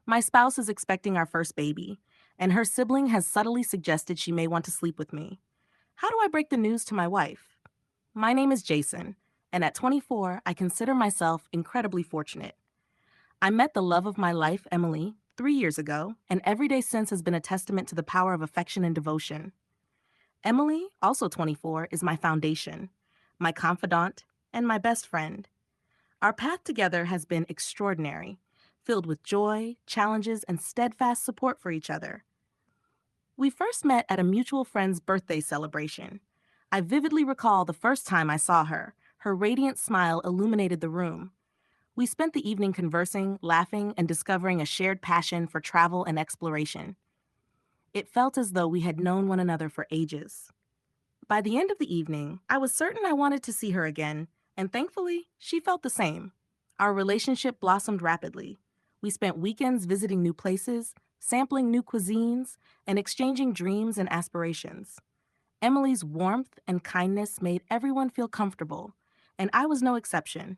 My spouse is expecting our first baby, and her sibling has subtly suggested she may want to sleep with me. How do I break the news to my wife? My name is Jason, and at 24, I consider myself incredibly fortunate. I met the love of my life, Emily, 3 years ago, and every day since has been a testament to the power of affection and devotion. Emily, also 24, is my foundation, my confidant, and my best friend. Our path together has been extraordinary, filled with joy, challenges, and steadfast support for each other. We first met at a mutual friend's birthday celebration. I vividly recall the first time I saw her. Her radiant smile illuminated the room. We spent the evening conversing, laughing, and discovering a shared passion for travel and exploration. It felt as though we had known one another for ages. By the end of the evening, I was certain I wanted to see her again, and thankfully, she felt the same. Our relationship blossomed rapidly. We spent weekends visiting new places, sampling new cuisines, and exchanging dreams and aspirations. Emily's warmth and kindness made everyone feel comfortable, and I was no exception.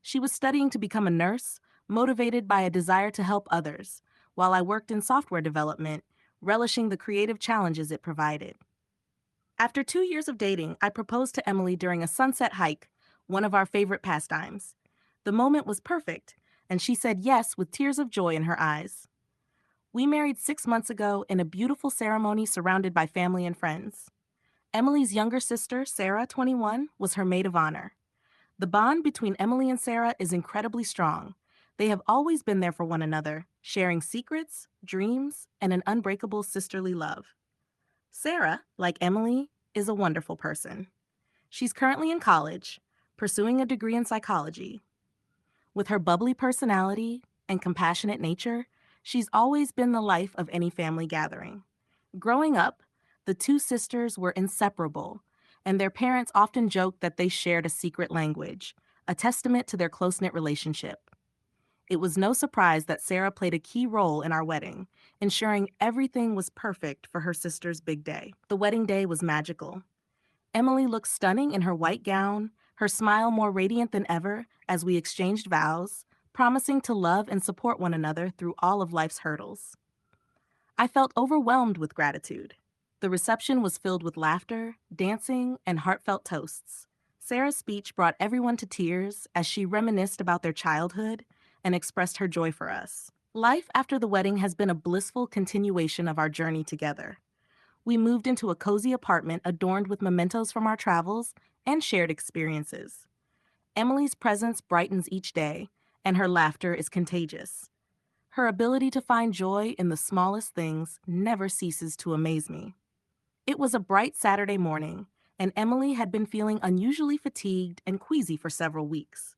She was studying to become a nurse, motivated by a desire to help others, while I worked in software development, relishing the creative challenges it provided. After 2 years of dating, I proposed to Emily during a sunset hike, one of our favorite pastimes. The moment was perfect, and she said yes with tears of joy in her eyes. We married 6 months ago in a beautiful ceremony surrounded by family and friends. Emily's younger sister, Sarah, 21, was her maid of honor. The bond between Emily and Sarah is incredibly strong. They have always been there for one another, sharing secrets, dreams, and an unbreakable sisterly love. Sarah, like Emily, is a wonderful person. She's currently in college, pursuing a degree in psychology. With her bubbly personality and compassionate nature, she's always been the life of any family gathering. Growing up, the two sisters were inseparable, and their parents often joked that they shared a secret language, a testament to their close-knit relationship. It was no surprise that Sarah played a key role in our wedding, ensuring everything was perfect for her sister's big day. The wedding day was magical. Emily looked stunning in her white gown, her smile more radiant than ever as we exchanged vows, promising to love and support one another through all of life's hurdles. I felt overwhelmed with gratitude. The reception was filled with laughter, dancing, and heartfelt toasts. Sarah's speech brought everyone to tears as she reminisced about their childhood and expressed her joy for us. Life after the wedding has been a blissful continuation of our journey together. We moved into a cozy apartment adorned with mementos from our travels and shared experiences. Emily's presence brightens each day, and her laughter is contagious. Her ability to find joy in the smallest things never ceases to amaze me. It was a bright Saturday morning, and Emily had been feeling unusually fatigued and queasy for several weeks.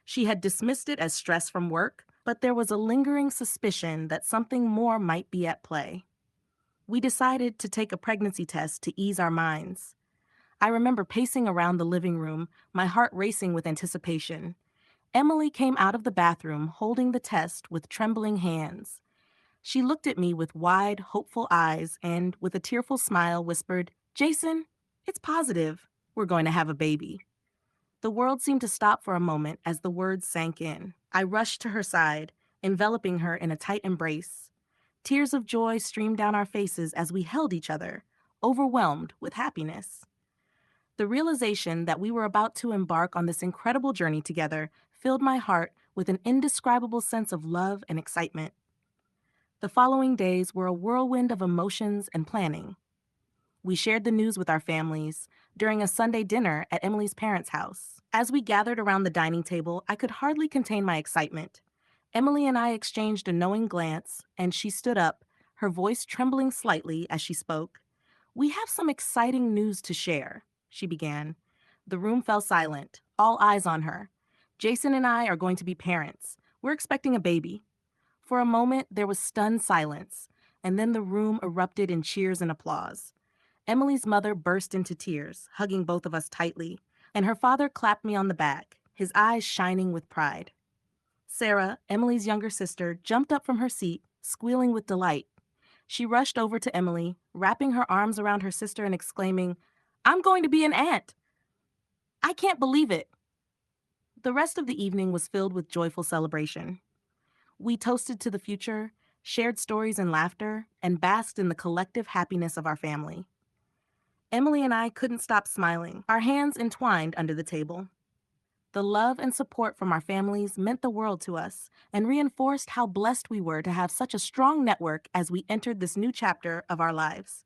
She had dismissed it as stress from work, but there was a lingering suspicion that something more might be at play. We decided to take a pregnancy test to ease our minds. I remember pacing around the living room, my heart racing with anticipation. Emily came out of the bathroom holding the test with trembling hands. She looked at me with wide, hopeful eyes and, with a tearful smile, whispered, "Jason, it's positive. We're going to have a baby." The world seemed to stop for a moment as the words sank in. I rushed to her side, enveloping her in a tight embrace. Tears of joy streamed down our faces as we held each other, overwhelmed with happiness. The realization that we were about to embark on this incredible journey together filled my heart with an indescribable sense of love and excitement. The following days were a whirlwind of emotions and planning. We shared the news with our families during a Sunday dinner at Emily's parents' house. As we gathered around the dining table, I could hardly contain my excitement. Emily and I exchanged a knowing glance, and she stood up, her voice trembling slightly as she spoke. "We have some exciting news to share," she began. The room fell silent, all eyes on her. "Jason and I are going to be parents. We're expecting a baby." For a moment, there was stunned silence, and then the room erupted in cheers and applause. Emily's mother burst into tears, hugging both of us tightly, and her father clapped me on the back, his eyes shining with pride. Sarah, Emily's younger sister, jumped up from her seat, squealing with delight. She rushed over to Emily, wrapping her arms around her sister and exclaiming, "I'm going to be an aunt! I can't believe it!" The rest of the evening was filled with joyful celebration. We toasted to the future, shared stories and laughter, and basked in the collective happiness of our family. Emily and I couldn't stop smiling, our hands entwined under the table. The love and support from our families meant the world to us and reinforced how blessed we were to have such a strong network as we entered this new chapter of our lives.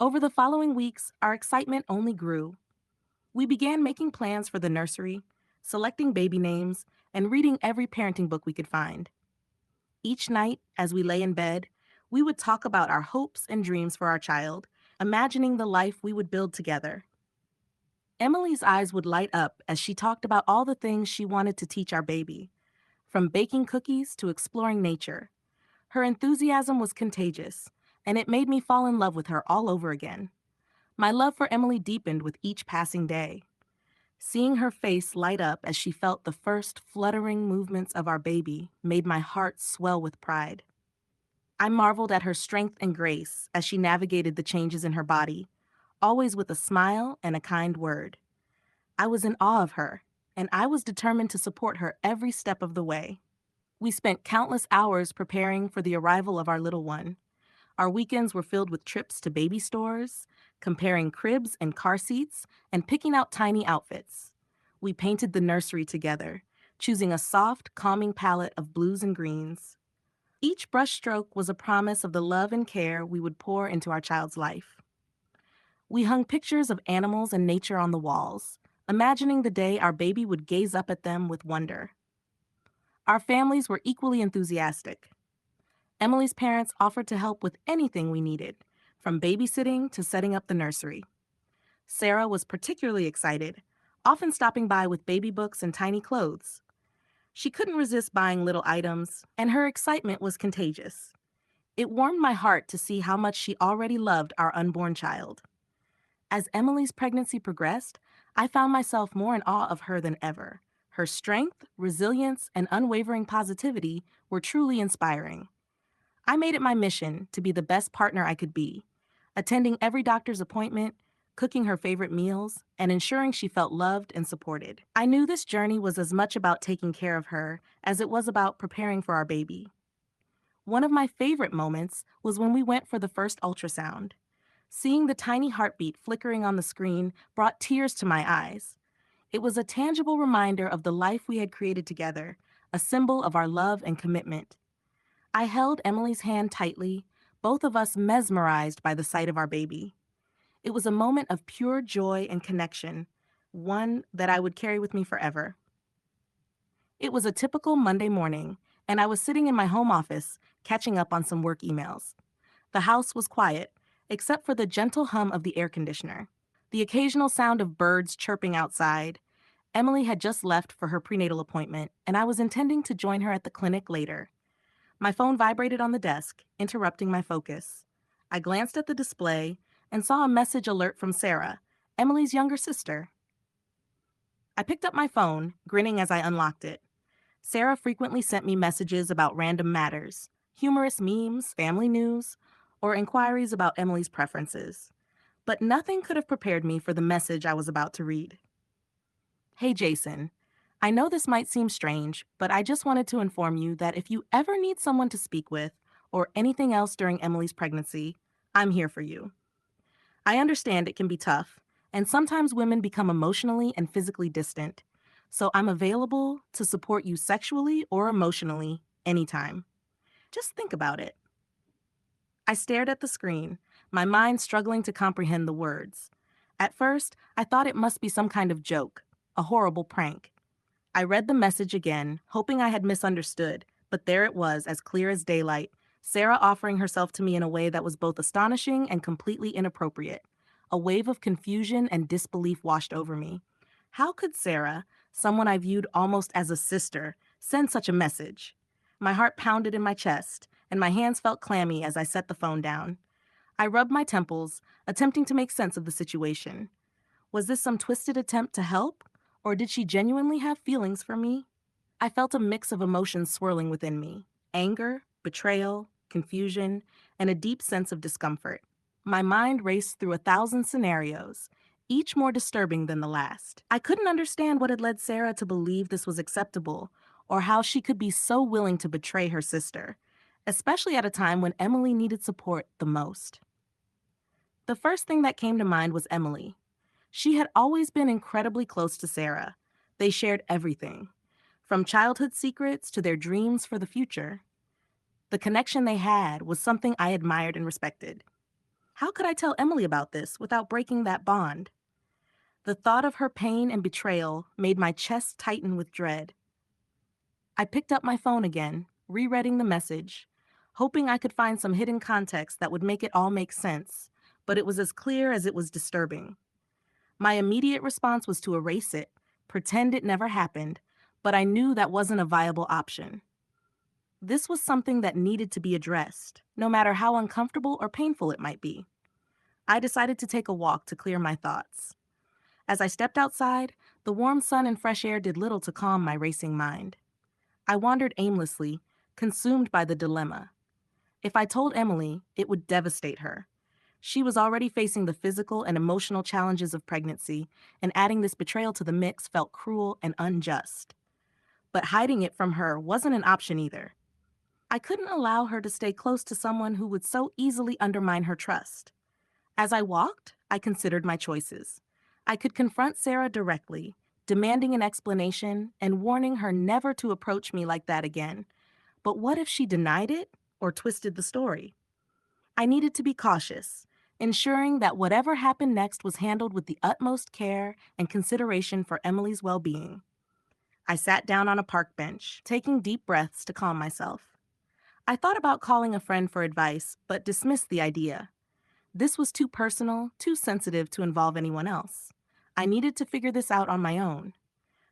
Over the following weeks, our excitement only grew. We began making plans for the nursery, selecting baby names, and reading every parenting book we could find. Each night, as we lay in bed, we would talk about our hopes and dreams for our child, imagining the life we would build together. Emily's eyes would light up as she talked about all the things she wanted to teach our baby, from baking cookies to exploring nature. Her enthusiasm was contagious, and it made me fall in love with her all over again. My love for Emily deepened with each passing day. Seeing her face light up as she felt the first fluttering movements of our baby made my heart swell with pride. I marveled at her strength and grace as she navigated the changes in her body, always with a smile and a kind word. I was in awe of her, and I was determined to support her every step of the way. We spent countless hours preparing for the arrival of our little one. Our weekends were filled with trips to baby stores, comparing cribs and car seats, and picking out tiny outfits. We painted the nursery together, choosing a soft, calming palette of blues and greens. Each brushstroke was a promise of the love and care we would pour into our child's life. We hung pictures of animals and nature on the walls, imagining the day our baby would gaze up at them with wonder. Our families were equally enthusiastic. Emily's parents offered to help with anything we needed, from babysitting to setting up the nursery. Sarah was particularly excited, often stopping by with baby books and tiny clothes. She couldn't resist buying little items, and her excitement was contagious. It warmed my heart to see how much she already loved our unborn child. As Emily's pregnancy progressed, I found myself more in awe of her than ever. Her strength, resilience, and unwavering positivity were truly inspiring. I made it my mission to be the best partner I could be, attending every doctor's appointment, cooking her favorite meals, and ensuring she felt loved and supported. I knew this journey was as much about taking care of her as it was about preparing for our baby. One of my favorite moments was when we went for the first ultrasound. Seeing the tiny heartbeat flickering on the screen brought tears to my eyes. It was a tangible reminder of the life we had created together, a symbol of our love and commitment. I held Emily's hand tightly, both of us mesmerized by the sight of our baby. It was a moment of pure joy and connection, one that I would carry with me forever. It was a typical Monday morning, and I was sitting in my home office, catching up on some work emails. The house was quiet, except for the gentle hum of the air conditioner, the occasional sound of birds chirping outside. Emily had just left for her prenatal appointment, and I was intending to join her at the clinic later. My phone vibrated on the desk, interrupting my focus. I glanced at the display and saw a message alert from Sarah, Emily's younger sister. I picked up my phone, grinning as I unlocked it. Sarah frequently sent me messages about random matters, humorous memes, family news, or inquiries about Emily's preferences. But nothing could have prepared me for the message I was about to read. Hey, Jason. I know this might seem strange, but I just wanted to inform you that if you ever need someone to speak with or anything else during Emily's pregnancy, I'm here for you. I understand it can be tough, and sometimes women become emotionally and physically distant. So I'm available to support you sexually or emotionally anytime. Just think about it. I stared at the screen, my mind struggling to comprehend the words. At first, I thought it must be some kind of joke, a horrible prank. I read the message again, hoping I had misunderstood, but there it was, as clear as daylight, Sarah offering herself to me in a way that was both astonishing and completely inappropriate. A wave of confusion and disbelief washed over me. How could Sarah, someone I viewed almost as a sister, send such a message? My heart pounded in my chest, and my hands felt clammy as I set the phone down. I rubbed my temples, attempting to make sense of the situation. Was this some twisted attempt to help? Or did she genuinely have feelings for me? I felt a mix of emotions swirling within me: anger, betrayal, confusion, and a deep sense of discomfort. My mind raced through 1,000 scenarios, each more disturbing than the last. I couldn't understand what had led Sarah to believe this was acceptable, or how she could be so willing to betray her sister. especially at a time when Emily needed support the most. The first thing that came to mind was Emily. She had always been incredibly close to Sarah. They shared everything, from childhood secrets to their dreams for the future. The connection they had was something I admired and respected. How could I tell Emily about this without breaking that bond? The thought of her pain and betrayal made my chest tighten with dread. I picked up my phone again, rereading the message, hoping I could find some hidden context that would make it all make sense, but it was as clear as it was disturbing. My immediate response was to erase it, pretend it never happened, but I knew that wasn't a viable option. This was something that needed to be addressed, no matter how uncomfortable or painful it might be. I decided to take a walk to clear my thoughts. As I stepped outside, the warm sun and fresh air did little to calm my racing mind. I wandered aimlessly, consumed by the dilemma. If I told Emily, it would devastate her. She was already facing the physical and emotional challenges of pregnancy, and adding this betrayal to the mix felt cruel and unjust. But hiding it from her wasn't an option either. I couldn't allow her to stay close to someone who would so easily undermine her trust. As I walked, I considered my choices. I could confront Sarah directly, demanding an explanation and warning her never to approach me like that again. But what if she denied it or twisted the story? I needed to be cautious, ensuring that whatever happened next was handled with the utmost care and consideration for Emily's well being. I sat down on a park bench, taking deep breaths to calm myself. I thought about calling a friend for advice, but dismissed the idea. This was too personal, too sensitive to involve anyone else. I needed to figure this out on my own.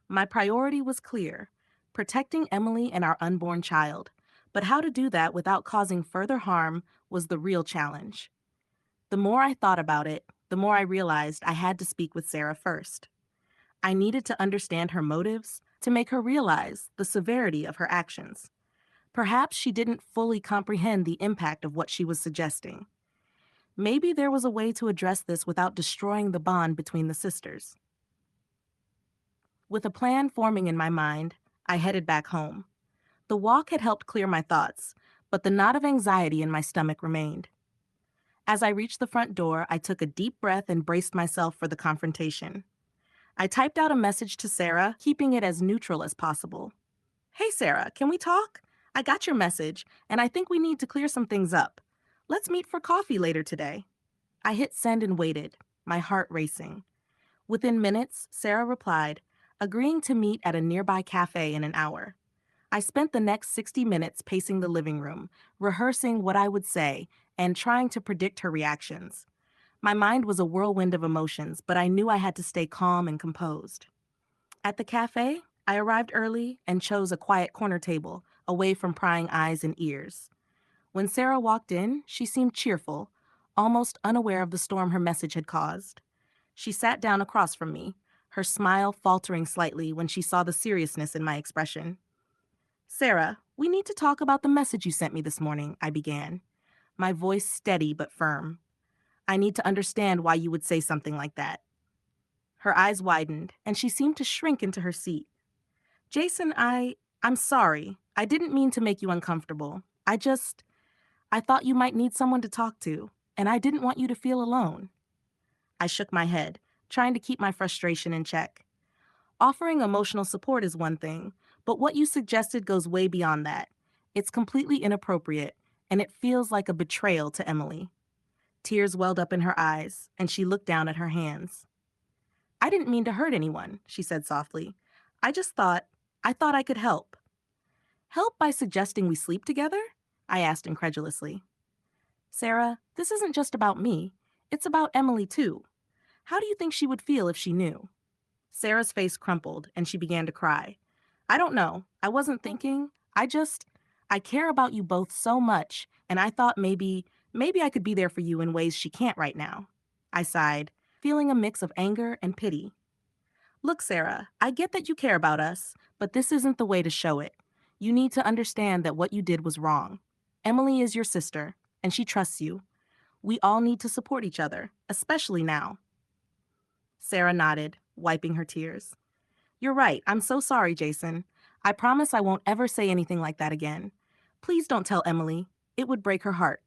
My priority was clear: protecting Emily and our unborn child. But how to do that without causing further harm was the real challenge. The more I thought about it, the more I realized I had to speak with Sarah first. I needed to understand her motives to make her realize the severity of her actions. Perhaps she didn't fully comprehend the impact of what she was suggesting. Maybe there was a way to address this without destroying the bond between the sisters. With a plan forming in my mind, I headed back home. The walk had helped clear my thoughts, but the knot of anxiety in my stomach remained. As I reached the front door, I took a deep breath and braced myself for the confrontation. I typed out a message to Sarah, keeping it as neutral as possible. "Hey Sarah, can we talk? I got your message, and I think we need to clear some things up. Let's meet for coffee later today." I hit send and waited, my heart racing. Within minutes, Sarah replied, agreeing to meet at a nearby cafe in an hour. I spent the next 60 minutes pacing the living room, rehearsing what I would say and trying to predict her reactions. My mind was a whirlwind of emotions, but I knew I had to stay calm and composed. At the cafe, I arrived early and chose a quiet corner table, away from prying eyes and ears. When Sarah walked in, she seemed cheerful, almost unaware of the storm her message had caused. She sat down across from me, her smile faltering slightly when she saw the seriousness in my expression. "Sarah, we need to talk about the message you sent me this morning," I began, my voice steady but firm. "I need to understand why you would say something like that." Her eyes widened, and she seemed to shrink into her seat. "Jason, I'm sorry. I didn't mean to make you uncomfortable. I thought you might need someone to talk to, and I didn't want you to feel alone." I shook my head, trying to keep my frustration in check. Offering emotional support is one thing, but what you suggested goes way beyond that. It's completely inappropriate, and it feels like a betrayal to Emily. Tears welled up in her eyes, and she looked down at her hands. "I didn't mean to hurt anyone," she said softly. I just thought, I thought I could help." "Help by suggesting we sleep together?" I asked incredulously. "Sarah, this isn't just about me. It's about Emily, too. How do you think she would feel if she knew?" Sarah's face crumpled, and she began to cry. "I don't know. I wasn't thinking. I care about you both so much, and I thought maybe I could be there for you in ways she can't right now." I sighed, feeling a mix of anger and pity. "Look, Sarah, I get that you care about us, but this isn't the way to show it. You need to understand that what you did was wrong. Emily is your sister, and she trusts you. We all need to support each other, especially now." Sarah nodded, wiping her tears. "You're right. I'm so sorry, Jason. I promise I won't ever say anything like that again. Please don't tell Emily. It would break her heart.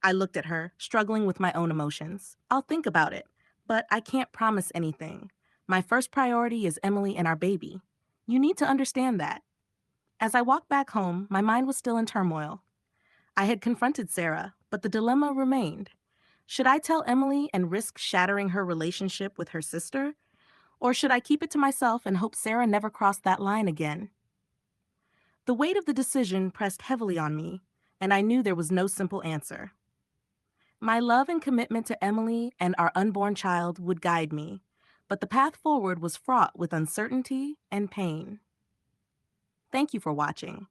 I looked at her, struggling with my own emotions. I'll think about it, but I can't promise anything. My first priority is Emily and our baby. You need to understand that. As I walked back home, my mind was still in turmoil. I had confronted Sarah, but the dilemma remained. Should I tell Emily and risk shattering her relationship with her sister? Or should I keep it to myself and hope Sarah never crossed that line again? The weight of the decision pressed heavily on me, and I knew there was no simple answer. My love and commitment to Emily and our unborn child would guide me, but the path forward was fraught with uncertainty and pain. Thank you for watching.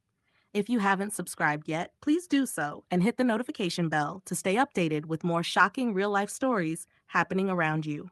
If you haven't subscribed yet, please do so and hit the notification bell to stay updated with more shocking real life stories happening around you.